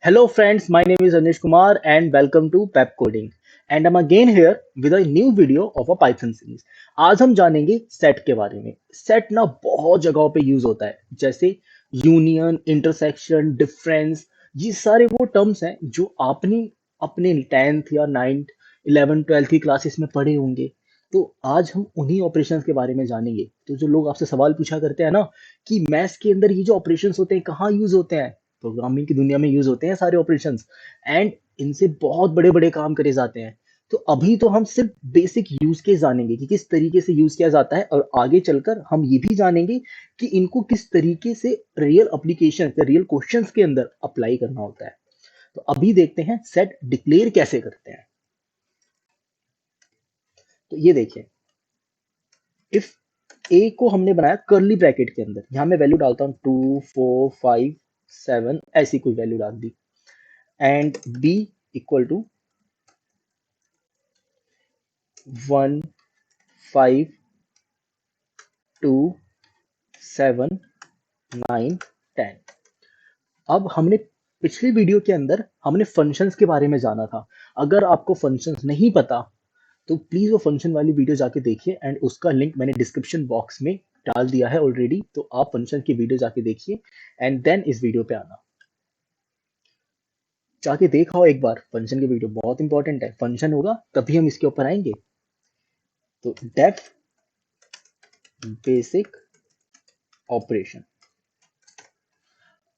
Hello friends, my name is Anish Kumar and welcome to Pep Coding. And I'm again here with a new video of a Python series. आज हम जानेंगे set के बारे में। Set ना बहुत जगहों पे यूज होता है, जैसे यूनियन, इंटरसेक्शन, डिफरेंस। ये सारे वो टर्म्स हैं जो आपने अपने 10th या 9th 11th 12th की क्लासेस में पढ़े होंगे। तो आज हम उन्हीं ऑपरेशंस के बारे में जानेंगे। तो जो लोग आपसे सवाल पूछा करते हैं ना कि मैथ्स के अंदर ये जो ऑपरेशंस होते हैं कहाँ यूज होते हैं, प्रोग्रामिंग की दुनिया में यूज होते हैं सारे ऑपरेशंस। एंड इनसे बहुत बड़े बड़े काम करे जाते हैं। तो अभी तो हम सिर्फ बेसिक यूज केस जानेंगे कि किस तरीके से यूज किया जाता है, और आगे चलकर हम ये भी जानेंगे कि इनको किस तरीके से रियल एप्लीकेशन या रियल क्वेश्चंस के अंदर अप्लाई करना होता है। तो अभी देखते हैं सेट डिक्लेयर कैसे करते हैं। तो ये देखिए, इफ ए को हमने बनाया कर्ली ब्रैकेट के अंदर, यहां मैं वैल्यू डालता हूं 2 4 5 7, ऐसी कोई वैल्यू डाल दी। And B equal to 1 5 2 7 9 10। अब हमने पिछली वीडियो के अंदर हमने फंक्शंस के बारे में जाना था। अगर आपको फंक्शंस नहीं पता तो प्लीज वो फंक्शन वाली वीडियो जाके देखिए, एंड उसका लिंक मैंने डिस्क्रिप्शन बॉक्स में डाल दिया है ऑलरेडी। तो आप फंक्शन की वीडियो जाके देखिए एंड देन इस वीडियो पे आना। जाके देखा हो एक बार फंक्शन की वीडियो, बहुत इंपॉर्टेंट है। फंक्शन होगा तभी हम इसके ऊपर आएंगे। तो डेफ बेसिक ऑपरेशन।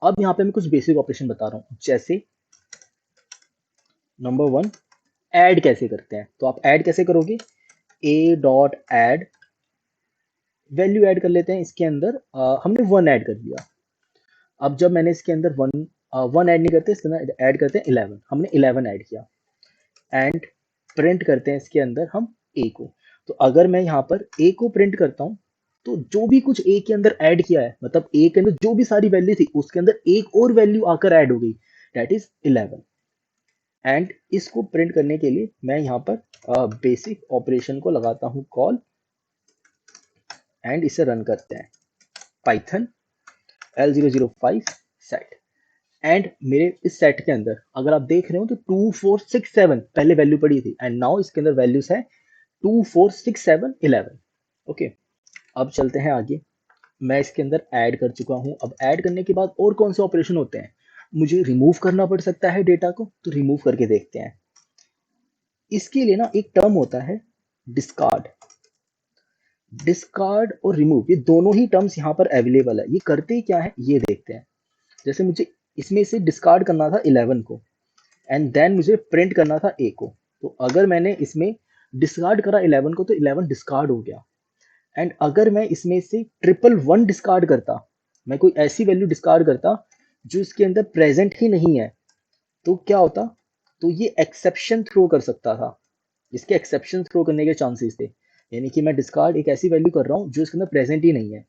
अब यहाँ पे मैं कुछ बेसिक ऑपरेशन बता रहा हूँ, जैसे नंबर 1, ऐड कैसे करते हैं। तो आप ऐड कैसे करोगे, ए डॉट ऐड, वैल्यू ऐड कर लेते हैं इसके अंदर। हमने 1 ऐड कर दिया। अब जब मैंने इसके अंदर 1 ऐड नहीं करते, इसके अंदर ऐड करते हैं 11। हमने 11 ऐड किया एंड प्रिंट करते हैं इसके अंदर हम ए को। तो अगर मैं यहाँ पर ए को प्रिंट करता हूँ तो जो भी कुछ ए के अंदर ऐड किया है, मतलब ए के अंदर जो भी सारी वैल्यू थी उसके अंदर एक और वैल्यू आकर ऐड हो गई, दैट इज 11। एंड इसको प्रिंट करने के लिए मैं यहाँ पर बेसिक ऑपरेशन को लगाता हूँ कॉल, एंड इसे रन करते हैं। Python L005 set. एंड मेरे इस सेट के अंदर अगर आप देख रहे हो तो 2 4 6 7 पहले वैल्यू पड़ी थी, एंड नाउ इसके अंदर वैल्यूज है 2 4 6 7 11। ओके, अब चलते हैं आगे। मैं इसके अंदर ऐड कर चुका हूं। अब ऐड करने के बाद और कौन से ऑपरेशन होते हैं, मुझे रिमूव करना पड़ सकता है डेटा को, तो रिमूव करके देखते हैं। इसके लिए ना एक टर्म होता है डिस्कार्ड। डिस्कार्ड और रिमूव, ये दोनों ही टर्म्स यहाँ पर अवेलेबल है। ये करते क्या है ये देखते हैं। जैसे मुझे इसमें से डिस्कार्ड करना था 11 को, एंड देन मुझे प्रिंट करना था ए को। तो अगर मैंने इसमें डिस्कार्ड करा 11 को तो 11 डिस्कार्ड हो गया। एंड अगर मैं इसमें से 111 डिस्कार्ड करता, मैं कोई ऐसी वैल्यू डिस्कार्ड करता जो इसके अंदर प्रेजेंट ही नहीं है, तो क्या होता, तो ये एक्सेप्शन थ्रो कर सकता था। इसके एक्सेप्शन थ्रो करने के चांसेस थे। यानी कि मैं डिस्कार्ड एक ऐसी वैल्यू कर रहा हूँ जो इसके अंदर प्रेजेंट ही नहीं है।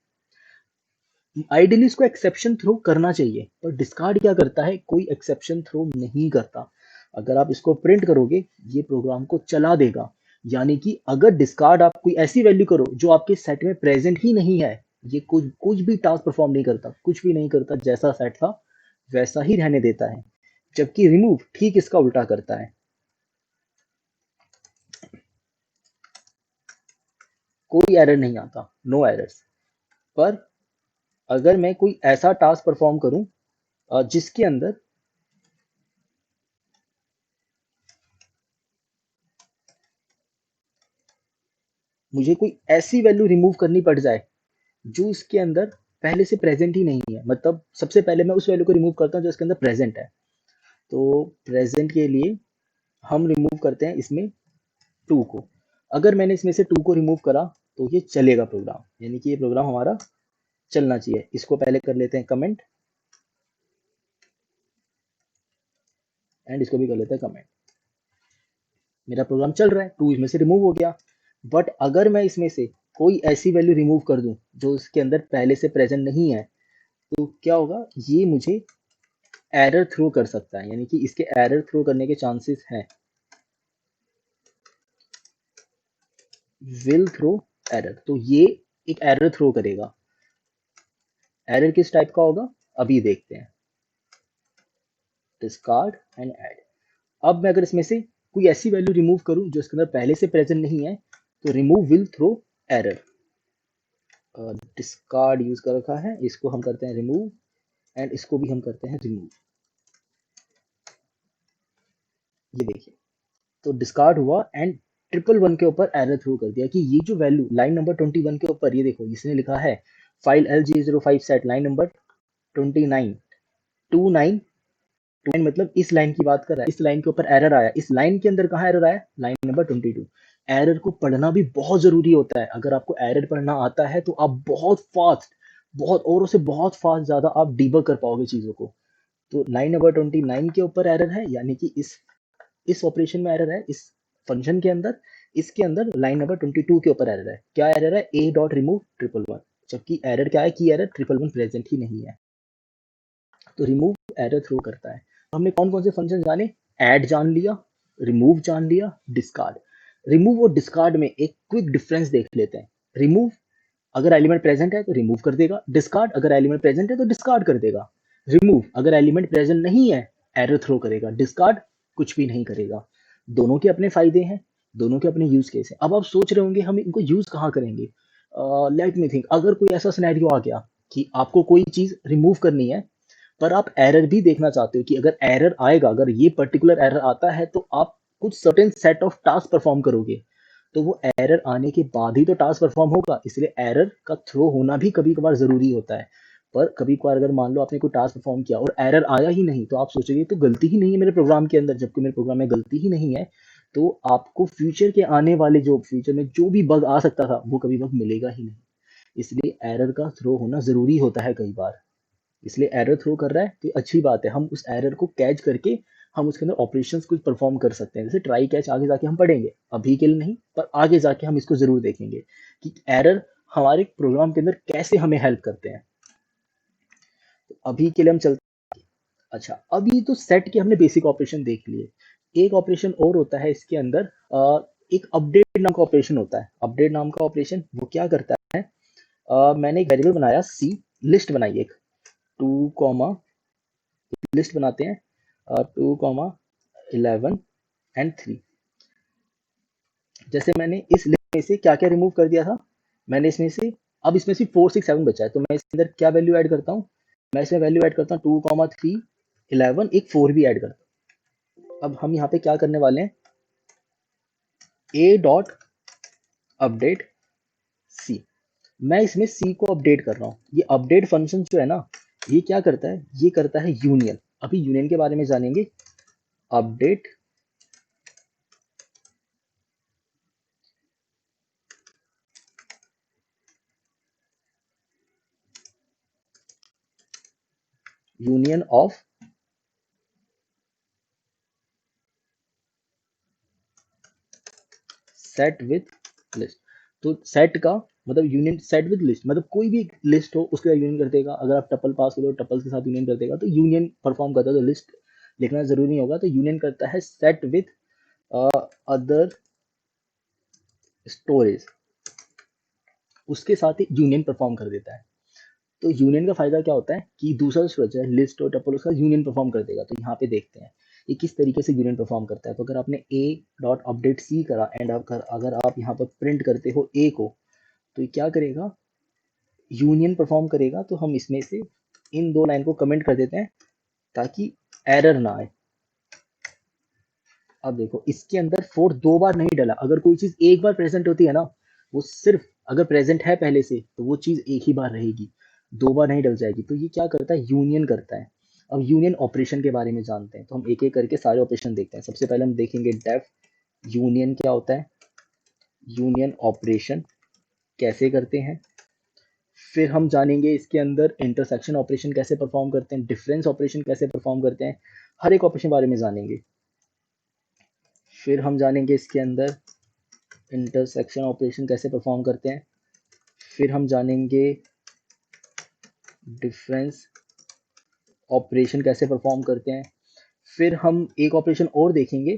आइडियली इसको एक्सेप्शन थ्रो करना चाहिए, पर डिस्कार्ड क्या करता है, कोई एक्सेप्शन थ्रो नहीं करता। अगर आप इसको प्रिंट करोगे ये प्रोग्राम को चला देगा। यानी कि अगर डिस्कार्ड आप कोई ऐसी वैल्यू करो जो आपके सेट में प्रेजेंट ही नहीं है, ये कुछ कुछ भी टास्क परफॉर्म नहीं करता, कुछ भी नहीं करता, जैसा सेट था वैसा ही रहने देता है। जबकि रिमूव ठीक इसका उल्टा करता है। कोई एरर नहीं आता, नो एरर्स। पर अगर मैं कोई ऐसा टास्क परफॉर्म करूं जिसके अंदर मुझे कोई ऐसी वैल्यू रिमूव करनी पड़ जाए जो इसके अंदर पहले से प्रेजेंट ही नहीं है, मतलब सबसे पहले मैं उस वैल्यू को रिमूव करता हूँ जो इसके अंदर प्रेजेंट है। तो प्रेजेंट के लिए हम रिमूव करते हैं इसमें 2 को। अगर मैंने इसमें से 2 को रिमूव करा तो ये चलेगा प्रोग्राम, यानी कि ये प्रोग्राम हमारा चलना चाहिए। इसको पहले कर लेते हैं कमेंट, एंड इसको भी कर लेते हैं कमेंट। मेरा प्रोग्राम चल रहा है, 2 इसमें से रिमूव हो गया। बट अगर मैं इसमें से कोई ऐसी वैल्यू रिमूव कर दूं जो इसके अंदर पहले से प्रेजेंट नहीं है, तो क्या होगा, ये मुझे एरर थ्रो कर सकता है। यानी कि इसके एरर थ्रो करने के चांसेस हैं। विल थ्रो एरर, तो ये एक एरर थ्रो करेगा। एरर किस टाइप का होगा अभी देखते हैं। Discard and add. अब मैं अगर इसमें से कोई ऐसी वैल्यू रिमूव करूं जो इसके अंदर पहले से प्रेजेंट नहीं है, तो remove will throw error. Discard use कर रखा है, इसको हम करते हैं रिमूव, एंड इसको भी हम करते हैं रिमूव। ये देखिए, तो डिस्कार्ड हुआ एंड 111 के ऊपर एरर थ्रो कर दिया कि ये जो वैल्यू लाइन नंबर 21 के ऊपर, ये देखो इसने लिखा है file LG05 set line number 29 29 मतलब इस लाइन की बात कर रहा है, इस लाइन के ऊपर एरर आया। इस लाइन के अंदर कहाँ एरर आया? Line number 22। एरर को पढ़ना भी बहुत जरूरी होता है। अगर आपको एरर पढ़ना आता है तो आप बहुत फास्ट, बहुत औरों से बहुत फास्ट ज्यादा आप डीबग कर पाओगे चीजों को। तो लाइन नंबर 29 के ऊपर एरर है, यानी कि इस ऑपरेशन में एरर है, इस फंक्शन के अंदर, इसके अंदर लाइन नंबर 22 के ऊपर एरर है। क्या एरर है? ए डॉट रिमूव 111। जबकि एरर क्या है? की एरर 111 प्रेजेंट ही नहीं है। तो रिमूव एरर थ्रो करता है। हमने कौन कौन से फंक्शन जाने? ऐड जान लिया, रिमूव जान लिया, डिस्कार्ड। रिमूव और डिस्कार्ड में एक क्विक डिफरेंस देख लेते हैं। रिमूव अगर एलिमेंट प्रेजेंट है तो रिमूव कर देगा, डिस्कार्ड अगर एलिमेंट प्रेजेंट है तो डिस्कार्ड कर देगा। रिमूव अगर एलिमेंट प्रेजेंट नहीं है एरर थ्रो करेगा, डिस्कार्ड कुछ भी नहीं करेगा। दोनों के अपने फायदे हैं, दोनों के अपने यूज केस हैं। अब आप सोच रहे होंगे हम इनको यूज कहाँ करेंगे? Let me think. अगर कोई ऐसा सिनेरियो आ गया कि आपको कोई चीज रिमूव करनी है, पर आप एरर भी देखना चाहते हो कि अगर एरर आएगा, अगर ये पर्टिकुलर एरर आता है तो आप कुछ certain set of task perform करोगे, तो वो एरर आने के बाद ही तो टास्क परफॉर्म होगा। इसलिए एरर का थ्रो होना भी कभी कभार जरूरी होता है। पर कभी कभार अगर मान लो आपने कोई टास्क परफॉर्म किया और एरर आया ही नहीं, तो आप सोचोगे तो गलती ही नहीं है मेरे प्रोग्राम के अंदर। जबकि मेरे प्रोग्राम में गलती ही नहीं है, तो आपको फ्यूचर के आने वाले जो फ्यूचर में जो भी बग आ सकता था वो कभी बग मिलेगा ही नहीं। इसलिए एरर का थ्रो होना जरूरी होता है कई बार। इसलिए एरर थ्रो कर रहा है तो अच्छी बात है, हम उस एरर को कैच करके हम उसके अंदर ऑपरेशंस कुछ परफॉर्म कर सकते हैं। जैसे ट्राई कैच आगे जाके हम पढ़ेंगे, अभी के लिए नहीं, पर आगे जाके हम इसको जरूर देखेंगे कि एरर हमारे प्रोग्राम के अंदर कैसे हमें हेल्प करते हैं। तो अभी के लिए हम चलते। अच्छा, अभी तो सेट के हमने बेसिक ऑपरेशन देख लिए। एक ऑपरेशन और होता है इसके अंदर, एक अपडेट नाम का ऑपरेशन होता है। अपडेट नाम का ऑपरेशन वो क्या करता है? मैंने एक वेरिएबल बनाया सी, लिस्ट बनाई एक 2, लिस्ट बनाते हैं 2, 11 एंड 3। जैसे मैंने इस लिस्ट में से क्या क्या रिमूव कर दिया था, मैंने इसमें से, अब इसमें से 4, 6, 7 बचा है, तो मैं इसके अंदर क्या वैल्यू ऐड करता हूँ? मैं इसमें वैल्यू ऐड करता हूँ 2, 3, 11, एक 4 भी ऐड करता हूँ। अब हम यहाँ पे क्या करने वाले हैं? A dot update C. मैं इसमें सी को अपडेट कर रहा हूँ। ये अपडेट फंक्शन जो है ना, ये क्या करता है? ये करता है यूनियन। अभी यूनियन के बारे में जानेंगे। Update union of set with list. तो सेट का मतलब यूनियन, सेट विद लिस्ट मतलब कोई भी लिस्ट हो उसके साथ यूनियन कर देगा। अगर आप टपल पास करो, टपल के साथ यूनियन कर देगा। तो यूनियन परफॉर्म करता है, तो लिस्ट लिखना जरूरी नहीं होगा। तो यूनियन करता है सेट विथ अदर स्टोरेज, उसके साथ ही यूनियन परफॉर्म कर देता है। तो यूनियन का फायदा क्या होता है कि दूसरा स्ट्रक्चर है लिस्ट और टपल, उसका यूनियन परफॉर्म कर देगा। तो यहाँ पे देखते हैं ये किस तरीके से यूनियन परफॉर्म करता है। तो अगर आपने ए डॉट अपडेट सी करा एंड अगर आप यहाँ पर प्रिंट करते हो ए को, तो ये क्या करेगा? यूनियन परफॉर्म करेगा। तो हम इसमें से इन दो लाइन को कमेंट कर देते हैं ताकि एरर ना आए। अब देखो इसके अंदर फोर दो बार नहीं डला। अगर कोई चीज एक बार प्रेजेंट होती है ना, वो सिर्फ अगर प्रेजेंट है पहले से तो वो चीज एक ही बार रहेगी, दो बार नहीं डल जाएगी। तो ये क्या करता है? यूनियन करता है। अब यूनियन ऑपरेशन के बारे में जानते हैं, तो हम एक एक करके सारे ऑपरेशन देखते हैं। सबसे पहले हम देखेंगे डेफ यूनियन क्या होता है, यूनियन ऑपरेशन कैसे करते हैं। फिर हम जानेंगे इसके अंदर इंटरसेक्शन ऑपरेशन कैसे परफॉर्म करते हैं, डिफरेंस ऑपरेशन कैसे परफॉर्म करते हैं। हर एक ऑपरेशन बारे में जानेंगे। फिर हम जानेंगे इसके अंदर इंटरसेक्शन ऑपरेशन कैसे परफॉर्म करते हैं। फिर हम जानेंगे डिफरेंस ऑपरेशन कैसे परफॉर्म करते हैं। फिर हम एक ऑपरेशन और देखेंगे,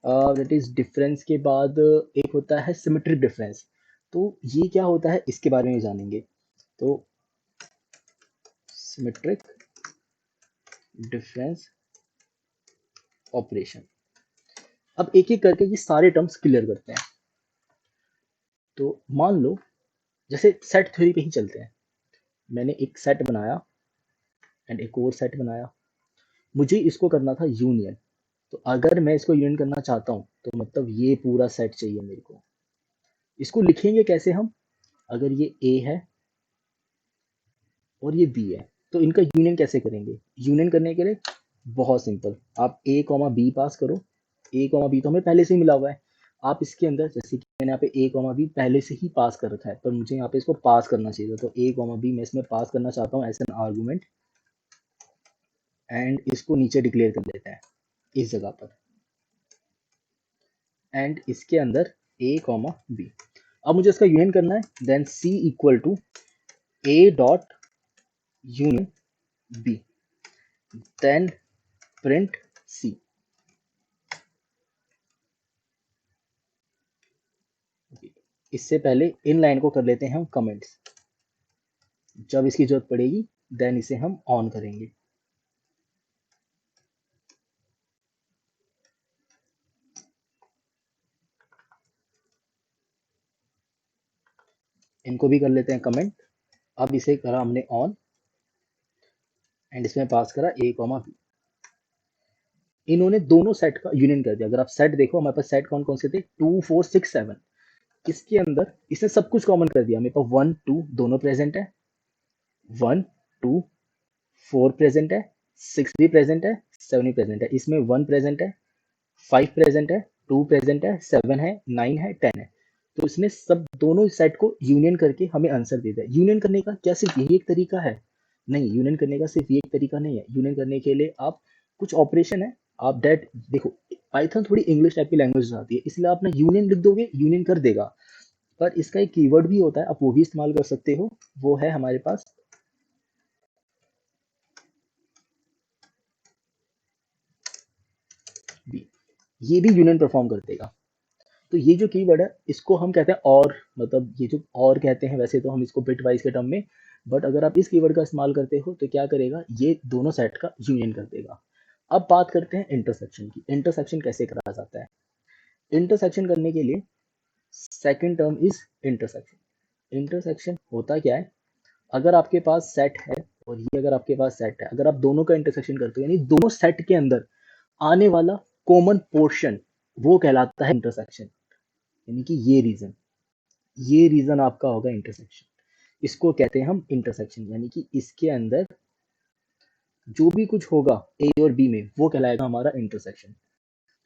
दैट इज डिफरेंस के बाद एक होता है सिमेट्रिक डिफरेंस। तो ये क्या होता है इसके बारे में जानेंगे। तो सिमेट्रिक डिफरेंस ऑपरेशन। अब एक एक करके ये सारे टर्म्स क्लियर करते हैं। तो मान लो जैसे सेट थ्योरी पे ही चलते हैं। मैंने एक सेट बनाया एंड एक और सेट बनाया, मुझे इसको करना था यूनियन। तो अगर मैं इसको यूनियन करना चाहता हूँ तो मतलब ये पूरा सेट चाहिए मेरे को। इसको लिखेंगे कैसे हम? अगर ये ए है और ये बी है तो इनका यूनियन कैसे करेंगे? यूनियन करने के लिए बहुत सिंपल, आप ए कॉमा बी पास करो। ए कॉमा बी तो हमें पहले से ही मिला हुआ है। आप इसके अंदर जैसे कि मैंने यहाँ पे ए कॉमा बी पहले से ही पास कर रखा है, पर मुझे यहाँ पे इसको पास करना चाहिए, तो ए कॉमा बी मैं इसमें पास करना चाहता हूँ एज एन आर्गूमेंट, एंड इसको नीचे डिक्लेयर कर लेते हैं इस जगह पर, एंड इसके अंदर ए कॉमा बी। अब मुझे इसका यूनियन करना है, then C equal to A dot union B, then print C. इससे पहले इन लाइन को कर लेते हैं हम कमेंट्स, जब इसकी जरूरत पड़ेगी देन इसे हम ऑन करेंगे। इनको भी कर लेते हैं कमेंट। अब इसे करा हमने ऑन एंड इसमें पास करा ए कॉमा बी। इन्होंने दोनों सेट का यूनियन कर दिया। अगर आप सेट देखो हमारे पास सेट कौन कौन से थे, 2 4 6 7। इसके अंदर इसने सब कुछ कॉमन कर दिया। मेरे पास 1 2 दोनों प्रेजेंट है, 1 2 4 प्रेजेंट है, 6 भी प्रेजेंट है, 7 भी प्रेजेंट है। इसमें 1 प्रेजेंट है, 5 प्रेजेंट है, 2 प्रेजेंट है, 7 है, 9 है, 10 है। तो इसने सब दोनों सेट को यूनियन करके हमें आंसर दे दिया। यूनियन करने का क्या सिर्फ यही एक तरीका है? नहीं, यूनियन करने का सिर्फ ये एक तरीका नहीं है। यूनियन करने के लिए आप कुछ ऑपरेशन है, आप डेट देखो, पाइथन थोड़ी इंग्लिश टाइप की लैंग्वेज आती है, इसलिए आप ना यूनियन लिख दोगे यूनियन कर देगा, पर इसका एक कीवर्ड भी होता है, आप वो भी इस्तेमाल कर सकते हो। वो है हमारे पास बी, ये भी यूनियन परफॉर्म कर देगा। तो ये जो कीवर्ड है इसको हम कहते हैं और, मतलब ये जो और कहते हैं वैसे तो हम इसको बिट वाइज के टर्म में, बट अगर आप इस कीवर्ड का इस्तेमाल करते हो तो क्या करेगा, ये दोनों सेट का यूनियन कर देगा। अब बात करते हैं इंटरसेक्शन की। इंटरसेक्शन कैसे करा जाता है? इंटरसेक्शन करने के लिए second term is intersection. Intersection होता क्या है? अगर आपके पास सेट है और ये अगर आपके पास सेट है, अगर आप दोनों का इंटरसेक्शन करते हो यानी दोनों सेट के अंदर आने वाला कॉमन पोर्शन, वो कहलाता है इंटरसेक्शन। यानी कि ये रीजन आपका होगा इंटरसेक्शन। इसको कहते हैं हम इंटरसेक्शन, यानी कि इसके अंदर जो भी कुछ होगा ए और बी में वो कहलाएगा हमारा इंटरसेक्शन।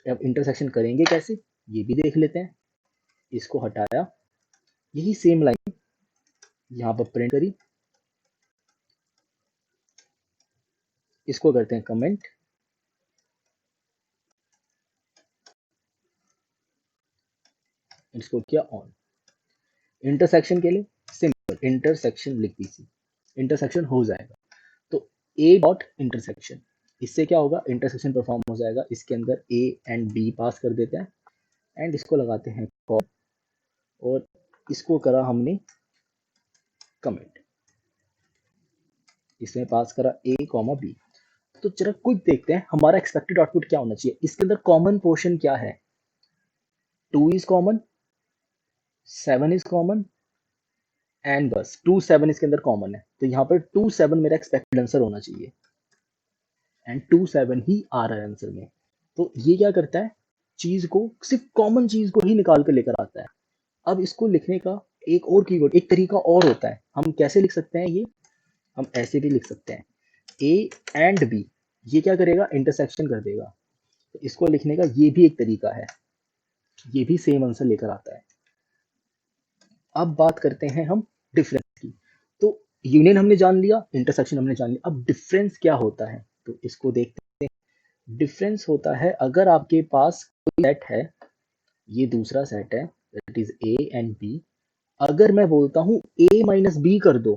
अब इंटरसेक्शन करेंगे कैसे ये भी देख लेते हैं। इसको हटाया, यही सेम लाइन यहाँ पर प्रिंट करी, इसको करते हैं कमेंट, इसको किया ऑन। इंटरसेक्शन के लिए सिंपल इंटरसेक्शन लिख दीजिए, इंटरसेक्शन हो जाएगा। तो ए डॉट इंटरसेक्शन, इससे क्या होगा, इंटरसेक्शन परफॉर्म हो जाएगा। इसके अंदर ए एंड बी पास कर देते हैं एंड इसको लगाते हैं कॉल, और इसको करा हमने कमेंट, इसमें पास करा ए कॉमा बी। तो जरा कुछ देखते हैं हमारा एक्सपेक्टेड आउटपुट क्या होना चाहिए। इसके अंदर कॉमन पोर्शन क्या है? 2 is common, 7 is common, and बस 2 7 इसके अंदर कॉमन है। तो यहाँ पर 2 7 मेरा एक्सपेक्टेड आंसर होना चाहिए, एंड 2 7 ही आ रहा है आंसर में। तो ये क्या करता है, चीज को, सिर्फ कॉमन चीज को ही निकाल कर लेकर आता है। अब इसको लिखने का एक और कीवर्ड, एक तरीका और होता है। हम कैसे लिख सकते हैं ये? हम ऐसे भी लिख सकते हैं, ए एंड बी, ये क्या करेगा, इंटरसेक्शन कर देगा। तो इसको लिखने का ये भी एक तरीका है, ये भी सेम आंसर लेकर आता है। अब बात करते हैं हम डिफरेंस की। तो यूनियन हमने जान लिया, इंटरसेक्शन हमने जान लिया, अब डिफरेंस क्या होता है तो इसको देखते हैं। डिफरेंस होता है अगर आपके पास कोई सेट है, ये दूसरा सेट है, that is A and B. अगर मैं बोलता हूं ए माइनस बी कर दो,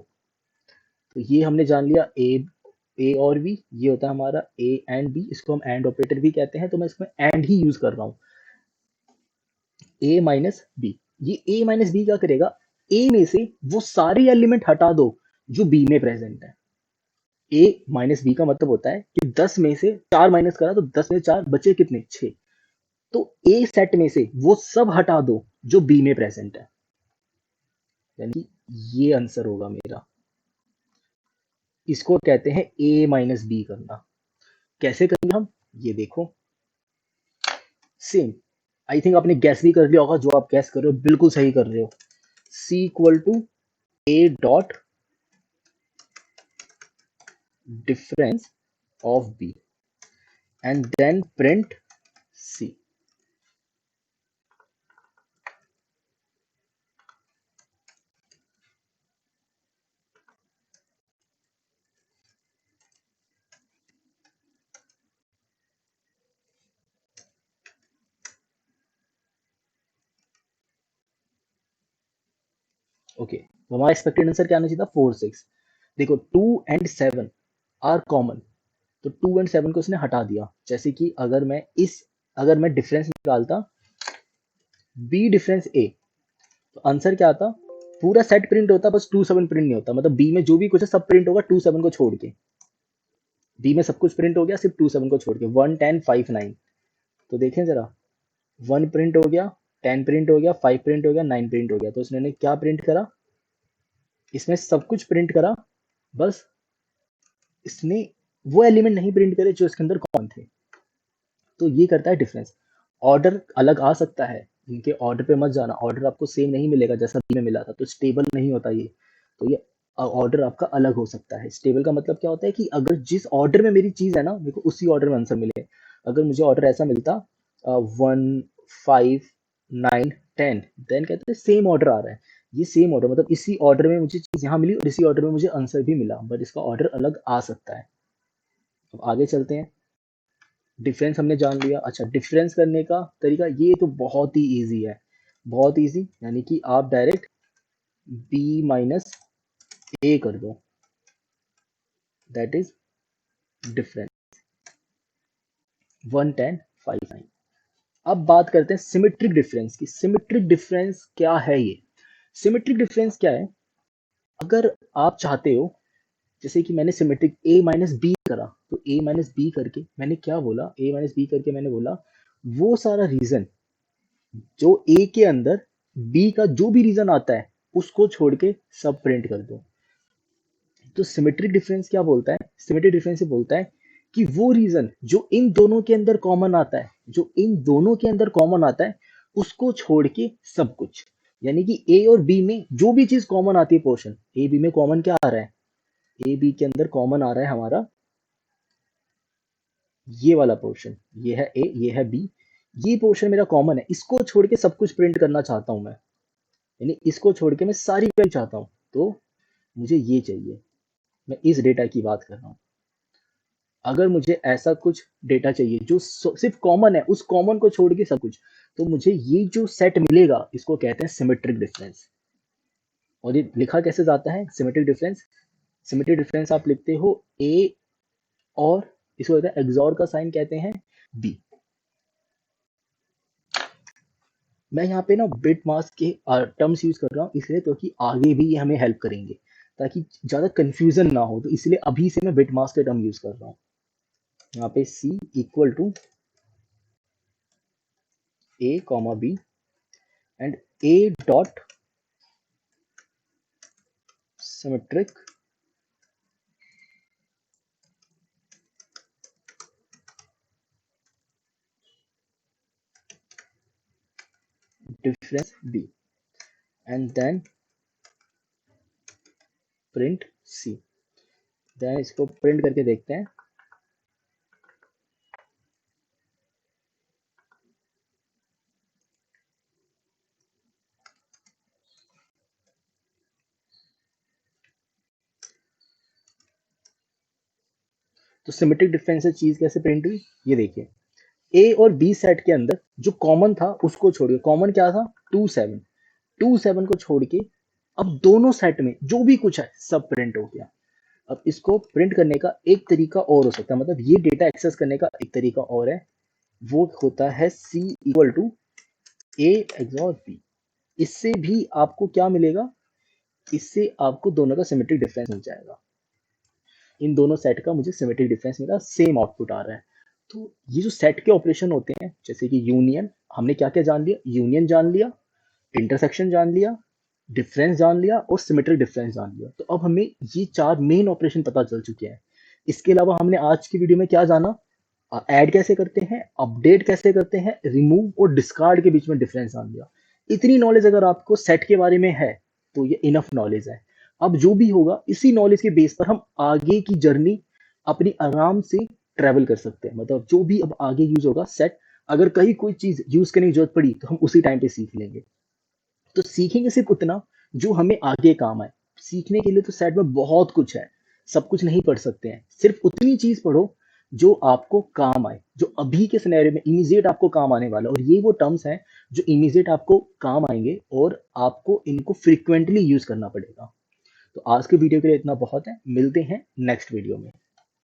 तो ये हमने जान लिया ए और बी, ये होता है हमारा ए एंड बी, इसको हम एंड ऑपरेटर भी कहते हैं। तो मैं इसमें एंड ही यूज कर रहा हूं, ए माइनस बी। ये ए माइनस बी क्या करेगा, ए में से वो सारे एलिमेंट हटा दो जो बी में प्रेजेंट है। ए माइनस बी का मतलब होता है कि 10 में से 4 माइनस करा तो 10 में से 4 बचे कितने, 6। तो ए सेट में से वो सब हटा दो जो बी में प्रेजेंट है, यानी ये आंसर होगा मेरा। इसको कहते हैं ए माइनस बी करना। कैसे करेंगे हम, ये देखो। सेम, आई थिंक आपने गैस भी कर लिया होगा, जो आप गैस कर रहे हो बिल्कुल सही कर रहे हो। C equal to A dot difference of B and then print C. Okay, तो हमारा एक्सपेक्टेड आंसर क्या आना चाहिए था, 4 6। देखो 2 एंड 7 आर कॉमन, तो 2 एंड 7 को इसने हटा दिया। जैसे कि अगर मैं डिफरेंस निकालता बी डिफरेंस ए, तो आंसर क्या आता, पूरा सेट प्रिंट होता, बस 2 7 प्रिंट नहीं होता। मतलब बी में जो भी कुछ है सब प्रिंट होगा 2 7 को छोड़ के। बी में सब कुछ प्रिंट हो गया सिर्फ 2 7 को छोड़ के। 1 10 5 9, तो देखें जरा, 1 प्रिंट हो गया, 10 प्रिंट हो गया, 5 प्रिंट हो गया, 9 प्रिंट हो गया। तो इसने क्या प्रिंट करा, इसमें सब कुछ प्रिंट करा, बस इसने वो एलिमेंट नहीं प्रिंट करे जो इसके अंदर कॉमन थे। तो ये करता है डिफरेंस। ऑर्डर अलग आ सकता है, इनके ऑर्डर पे मत जाना, ऑर्डर आपको सेम नहीं मिलेगा जैसा बी में मिला था, तो स्टेबल नहीं होता ये। तो ये ऑर्डर आपका अलग हो सकता है। स्टेबल का मतलब क्या होता है कि अगर जिस ऑर्डर में मेरी चीज है ना, मेरे को उसी ऑर्डर में आंसर मिले। अगर मुझे ऑर्डर ऐसा मिलता 1 5 9 10, देन कहते हैं सेम ऑर्डर आ रहा है। ये सेम ऑर्डर मतलब इसी ऑर्डर में मुझे चीज यहाँ मिली और इसी ऑर्डर में मुझे आंसर भी मिला, बट इसका ऑर्डर अलग आ सकता है। अब आगे चलते हैं। डिफरेंस हमने जान लिया। अच्छा, डिफरेंस करने का तरीका ये तो बहुत ही इजी है, बहुत इजी। यानी कि आप डायरेक्ट b माइनस ए कर दो, दैट इज डिफरेंस 1 10 5 9। अब बात करते हैं सिमेट्रिक डिफरेंस की। सिमेट्रिक डिफरेंस क्या है, ये सिमेट्रिक डिफरेंस क्या है, अगर आप चाहते हो, जैसे कि मैंने सिमेट्रिक a माइनस बी करा, तो a माइनस बी करके मैंने क्या बोला, a माइनस बी करके मैंने बोला वो सारा रीजन जो ए के अंदर बी का जो भी रीजन आता है उसको छोड़ के सब प्रिंट कर दो। तो सिमेट्रिक डिफरेंस क्या बोलता है, सिमेट्रिक डिफरेंस से बोलता है कि वो रीजन जो इन दोनों के अंदर कॉमन आता है, जो इन दोनों के अंदर कॉमन आता है उसको छोड़ के सब कुछ। यानी कि ए और बी में जो भी चीज कॉमन आती है, पोर्शन ए बी में कॉमन क्या आ रहा है, ए बी के अंदर कॉमन आ रहा है हमारा ये वाला पोर्शन, ये है ए ये है बी, ये पोर्शन मेरा कॉमन है, इसको छोड़ के सब कुछ प्रिंट करना चाहता हूं मैं। यानी इसको छोड़ के मैं सारी वैल्यू चाहता हूँ, तो मुझे ये चाहिए। मैं इस डेटा की बात कर रहा हूँ। अगर मुझे ऐसा कुछ डेटा चाहिए जो सिर्फ कॉमन है, उस कॉमन को छोड़ के सब कुछ, तो मुझे ये जो सेट मिलेगा इसको कहते हैं सिमेट्रिक डिफरेंस। और ये लिखा कैसे जाता है सिमेट्रिक डिफरेंस, सिमेट्रिक डिफरेंस आप लिखते हो ए और इसको कहते हैं एक्सॉर का साइन कहते हैं बी। मैं यहाँ पे ना बिट मास्क के टर्म्स यूज कर रहा हूँ इसलिए, तो कि आगे भी ये हमें हेल्प करेंगे, ताकि ज्यादा कंफ्यूजन ना हो, तो इसलिए अभी से मैं बिट मास्क के टर्म यूज कर रहा हूँ। यहाँ पे c equal to a comma b and a dot symmetric difference b and then print c। Then इसको प्रिंट करके देखते हैं। तो सिमेट्रिक डिफरेंस से चीज कैसे प्रिंट हुई, ये देखिए। a और b सेट के अंदर जो कॉमन था उसको छोड़िए, कॉमन क्या था 2 7, 2 7 को छोड़ के अब दोनों सेट में जो भी कुछ है सब प्रिंट हो गया। अब इसको प्रिंट करने का एक तरीका और हो सकता है, मतलब ये डेटा एक्सेस करने का एक तरीका और है, वो होता है c equal to a XOR b। इससे भी आपको क्या मिलेगा, इससे आपको दोनों का सिमेट्रिक डिफरेंस मिल जाएगा। इन दोनों सेट का मुझे सिमेट्रिक डिफरेंस मेरा सेम आउटपुट आ रहा है। तो ये जो सेट के ऑपरेशन होते हैं, जैसे कि यूनियन, हमने क्या क्या जान लिया, यूनियन जान लिया, इंटरसेक्शन जान लिया, डिफरेंस जान लिया और सिमेट्रिक डिफरेंस जान लिया। तो अब हमें ये 4 मेन ऑपरेशन पता चल चुके हैं। इसके अलावा हमने आज की वीडियो में क्या जाना, ऐड कैसे करते हैं, अपडेट कैसे करते हैं, रिमूव और डिस्कार्ड के बीच में डिफरेंस जान लिया। इतनी नॉलेज अगर आपको सेट के बारे में है तो ये इनफ नॉलेज है। अब जो भी होगा इसी नॉलेज के बेस पर हम आगे की जर्नी अपनी आराम से ट्रेवल कर सकते हैं। मतलब जो भी अब आगे यूज होगा सेट, अगर कहीं कोई चीज यूज करने की जरूरत पड़ी तो हम उसी टाइम पे सीख लेंगे। तो सीखेंगे सिर्फ उतना जो हमें आगे काम आए। सीखने के लिए तो सेट में बहुत कुछ है, सब कुछ नहीं पढ़ सकते हैं। सिर्फ उतनी चीज पढ़ो जो आपको काम आए, जो अभी के सिनेरियो में इमीडिएट आपको काम आने वाला है। और ये वो टर्म्स हैं जो इमीडिएट आपको काम आएंगे और आपको इनको फ्रिक्वेंटली यूज करना पड़ेगा। तो आज के वीडियो के लिए इतना बहुत है, मिलते हैं नेक्स्ट वीडियो में।